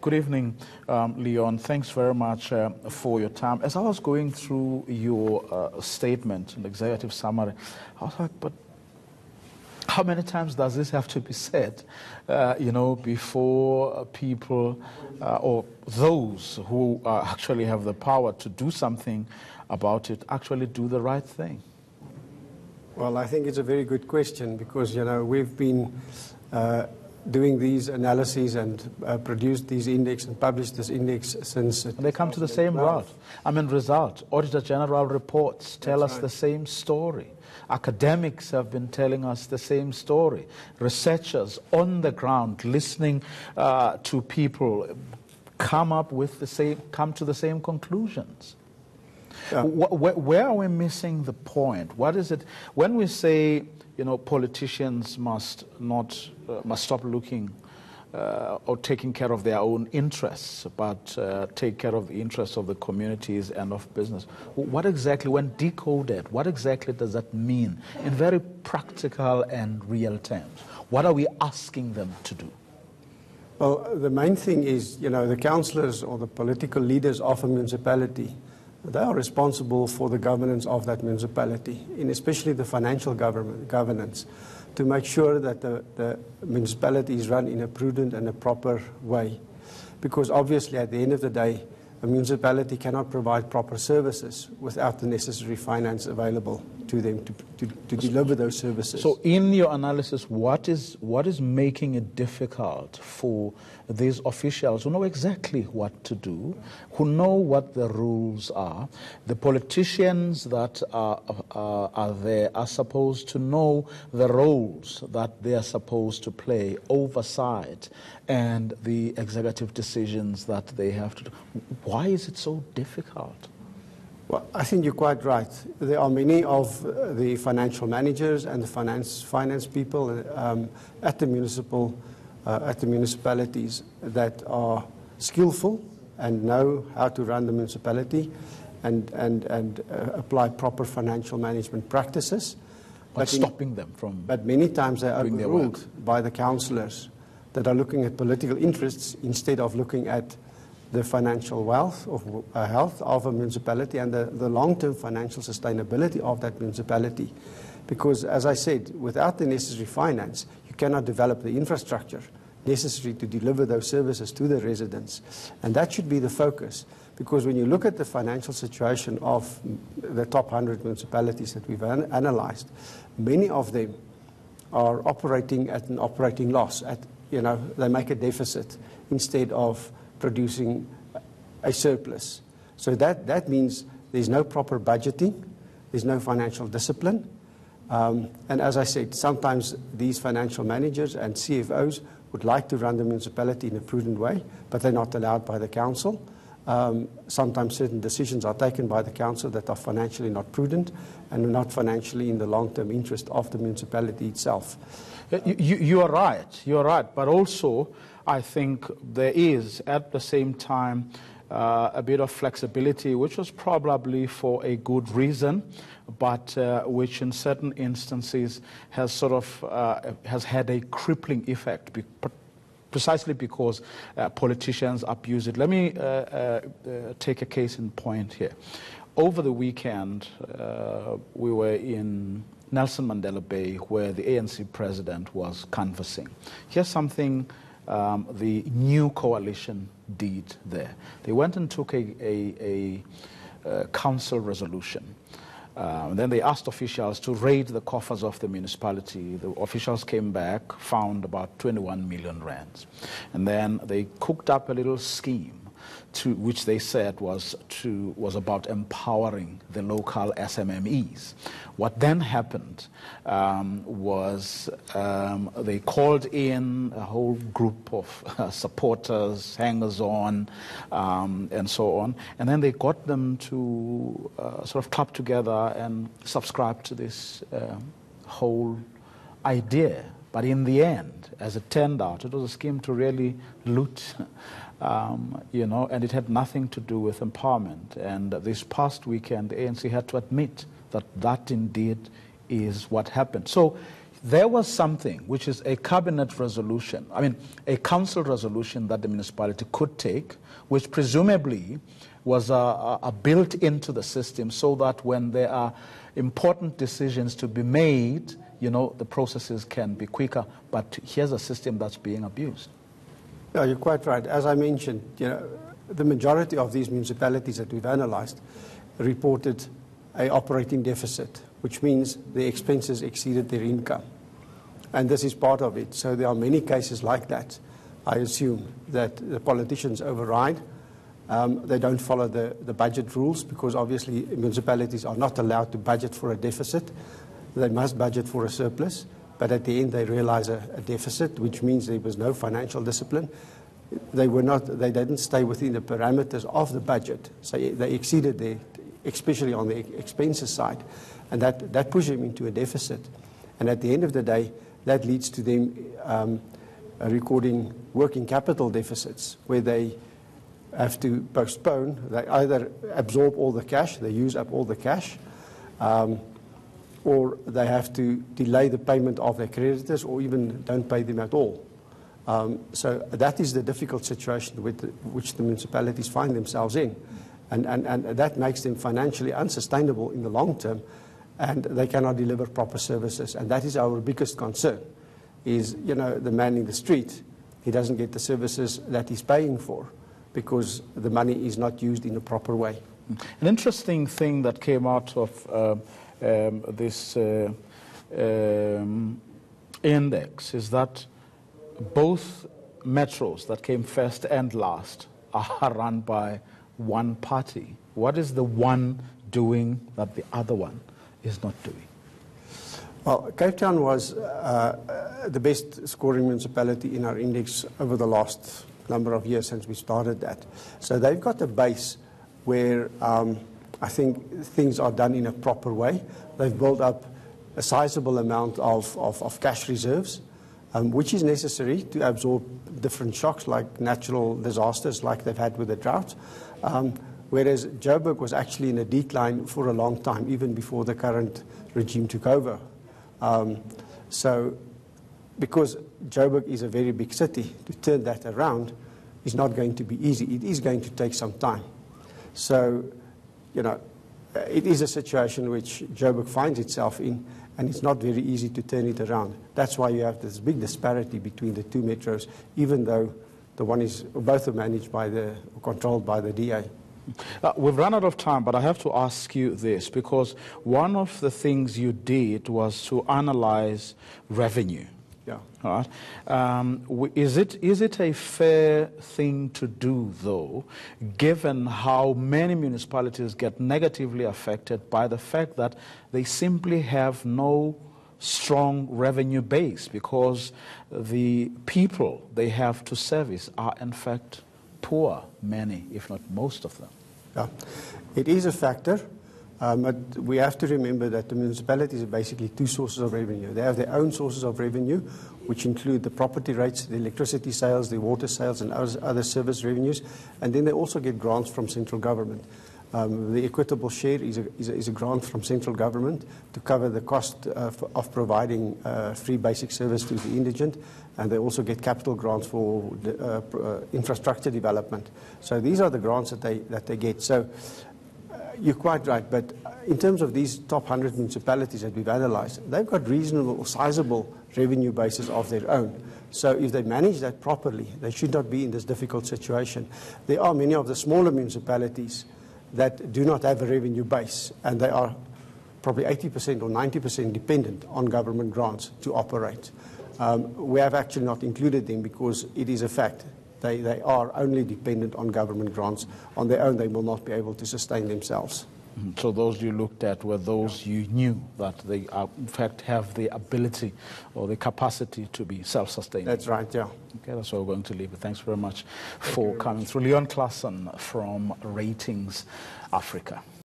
Good evening, Leon. Thanks very much for your time. As I was going through your statement, an executive summary, I was like, but how many times does this have to be said, before people or those who actually have the power to do something about it actually do the right thing? Well, I think it's a very good question because, we've been doing these analyses and produced these index and published this index since... And they come to the same result. Auditor General reports tell us the same story. Academics have been telling us the same story. Researchers on the ground listening to people come to the same conclusions. Yeah. Where are we missing the point? What is it when we say politicians must stop looking or taking care of their own interests, but take care of the interests of the communities and of business? What exactly, when decoded, what exactly does that mean in very practical and real terms? What are we asking them to do? Well, the main thing is, the councillors or the political leaders of a municipality, they are responsible for the governance of that municipality, and especially the financial governance, to make sure that the municipality is run in a prudent and a proper way. Because obviously, at the end of the day, a municipality cannot provide proper services without the necessary finance available to them to deliver those services. So in your analysis, what is making it difficult for these officials who know exactly what to do, who know what the rules are? The politicians that are there are supposed to know the roles that they are supposed to play, oversight, and the executive decisions that they have to do. Why is it so difficult? Well, I think you're quite right. There are many of the financial managers and the finance people at the municipalities that are skillful and know how to run the municipality and apply proper financial management practices. But stopping them from. But many times they are overruled by the councillors that are looking at political interests instead of looking at the financial wealth of health of a municipality and the long-term financial sustainability of that municipality. Because, as I said, without the necessary finance, you cannot develop the infrastructure necessary to deliver those services to the residents. And that should be the focus. Because when you look at the financial situation of the top 100 municipalities that we've analyzed, many of them are operating at an operating loss. They make a deficit instead of producing a surplus. So that means there's no proper budgeting, there's no financial discipline. And as I said, sometimes these financial managers and CFOs would like to run the municipality in a prudent way, but they're not allowed by the council. Sometimes certain decisions are taken by the council that are financially not prudent and not financially in the long-term interest of the municipality itself. You are right, but also I think there is at the same time a bit of flexibility, which was probably for a good reason, but which in certain instances has sort of has had a crippling effect, precisely because politicians abuse it. Let me take a case in point here. Over the weekend, we were in Nelson Mandela Bay, where the ANC president was canvassing. Here's something the new coalition did there. They went and took a council resolution. Then they asked officials to raid the coffers of the municipality. The officials came back, found about 21 million rands. And then they cooked up a little scheme which they said was about empowering the local SMMEs. What then happened was they called in a whole group of supporters, hangers-on, and so on, and then they got them to sort of club together and subscribe to this whole idea. But in the end, as it turned out, it was a scheme to really loot and it had nothing to do with empowerment. And this past weekend, the ANC had to admit that indeed is what happened. So there was something which is a cabinet resolution, a council resolution that the municipality could take, which presumably was built into the system so that when there are important decisions to be made, the processes can be quicker. But here's a system that's being abused. No, you're quite right. As I mentioned, the majority of these municipalities that we've analyzed reported an operating deficit, which means the expenses exceeded their income. And this is part of it. So there are many cases like that. I assume that the politicians override. They don't follow the budget rules because obviously municipalities are not allowed to budget for a deficit. They must budget for a surplus. But at the end they realize a deficit, which means there was no financial discipline. They didn't stay within the parameters of the budget. So they exceeded especially on the expenses side. And that pushed them into a deficit. And at the end of the day, that leads to them recording working capital deficits where they have to postpone. They either absorb all the cash, they use up all the cash, or they have to delay the payment of their creditors or even don't pay them at all. So that is the difficult situation which the municipalities find themselves in. And that makes them financially unsustainable in the long term, and they cannot deliver proper services. And that is our biggest concern, is, the man in the street, he doesn't get the services that he's paying for because the money is not used in a proper way. An interesting thing that came out of this index is that both metros that came first and last are run by one party. What is the one doing that the other one is not doing? Well, Cape Town was the best scoring municipality in our index over the last number of years since we started that. So they've got a base where I think things are done in a proper way. They've built up a sizable amount of cash reserves, which is necessary to absorb different shocks like natural disasters like they've had with the drought. Whereas Joburg was actually in a decline for a long time, even before the current regime took over. So because Joburg is a very big city, to turn that around is not going to be easy. It is going to take some time. So, it is a situation which Joburg finds itself in, and it's not very easy to turn it around. That's why you have this big disparity between the two metros, even though both are managed by or controlled by the DA. We've run out of time, but I have to ask you this, because one of the things you did was to analyze revenue. Yeah. All right. Is it a fair thing to do, though, given how many municipalities get negatively affected by the fact that they simply have no strong revenue base because the people they have to service are, in fact, poor, many, if not most of them? Yeah. It is a factor. But we have to remember that the municipalities are basically two sources of revenue. They have their own sources of revenue, which include the property rates, the electricity sales, the water sales, and other service revenues. And then they also get grants from central government. The equitable share is a grant from central government to cover the cost of providing free basic service to the indigent. And they also get capital grants for infrastructure development. So these are the grants that they get. So you're quite right, but in terms of these top 100 municipalities that we've analyzed, they've got reasonable or sizable revenue bases of their own. So if they manage that properly, they should not be in this difficult situation. There are many of the smaller municipalities that do not have a revenue base, and they are probably 80% or 90% dependent on government grants to operate. We have actually not included them because it is a fact. They are only dependent on government grants. On their own, they will not be able to sustain themselves. So those you looked at were those you knew that they, in fact, have the ability or the capacity to be self-sustaining. That's right, yeah. Okay, that's where we're going to leave it. Thanks very much for coming through. Leon Klassen from Ratings Africa.